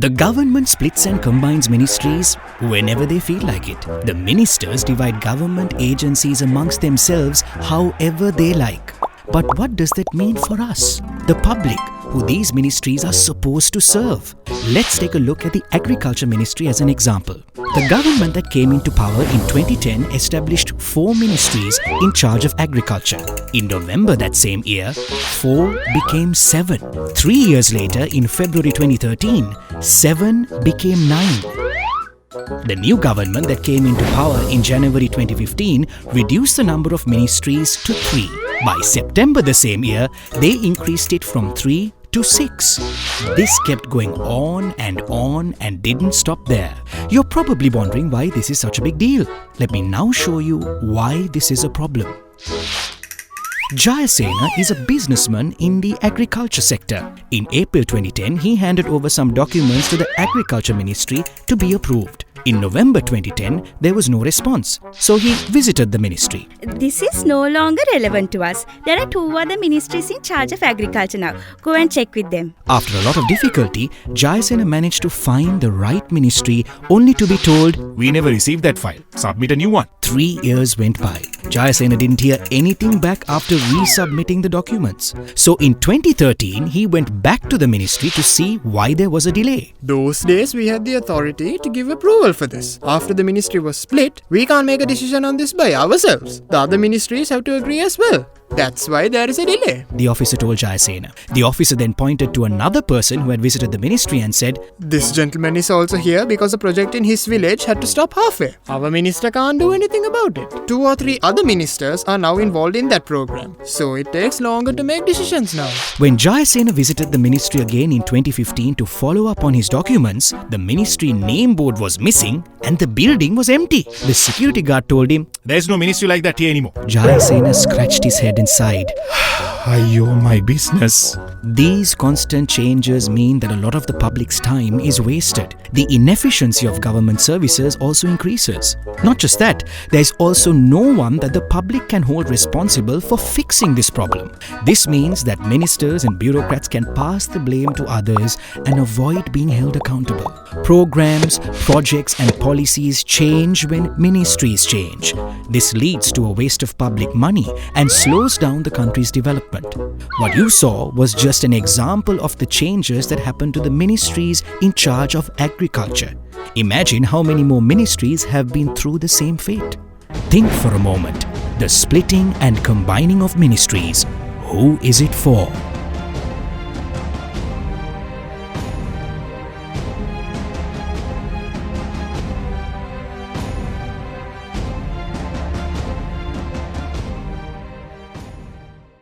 The government splits and combines ministries whenever they feel like it. The ministers divide government agencies amongst themselves however they like. But what does that mean for us, the public, who these ministries are supposed to serve? Let's take a look at the Agriculture Ministry as an example. The government that came into power in 2010 established 4 ministries in charge of agriculture. In November that same year, 4 became 7. 3 years later, in February 2013, 7 became 9. The new government that came into power in January 2015 reduced the number of ministries to 3. By September the same year, they increased it from 3 to 6. This kept going on and didn't stop there. You're probably wondering why this is such a big deal. Let me now show you why this is a problem. Jayasena is a businessman in the agriculture sector. In April 2010, he handed over some documents to the Agriculture Ministry to be approved. In November 2010, there was no response, so he visited the ministry. This is no longer relevant to us. There are 2 other ministries in charge of agriculture now. Go and check with them. After a lot of difficulty, Jayasena managed to find the right ministry only to be told, "We never received that file. Submit a new one." 3 years went by. Jayasena didn't hear anything back after resubmitting the documents. So in 2013, he went back to the ministry to see why there was a delay. Those days we had the authority to give approval for this. After the ministry was split, we can't make a decision on this by ourselves. The other ministries have to agree as well. That's why there is a delay, the officer told Jayasena. The officer then pointed to another person who had visited the ministry and said, "This gentleman is also here because a project in his village had to stop halfway. Our minister can't do anything about it. 2 or 3 other ministers are now involved in that program, so it takes longer to make decisions now." When Jayasena visited the ministry again in 2015 to follow up on his documents, the ministry name board was missing and the building was empty. The security guard told him, "There's no ministry like that here anymore." Jayasena scratched his head and sighed. Ayyo, my business. These constant changes mean that a lot of the public's time is wasted. The inefficiency of government services also increases. Not just that, there's also no one that the public can hold responsible for fixing this problem. This means that ministers and bureaucrats can pass the blame to others and avoid being held accountable. Programs, projects and policies change when ministries change. This leads to a waste of public money and slows down the country's development. What you saw was just an example of the changes that happened to the ministries in charge of agriculture. Imagine how many more ministries have been through the same fate. Think for a moment. The splitting and combining of ministries. Who is it for?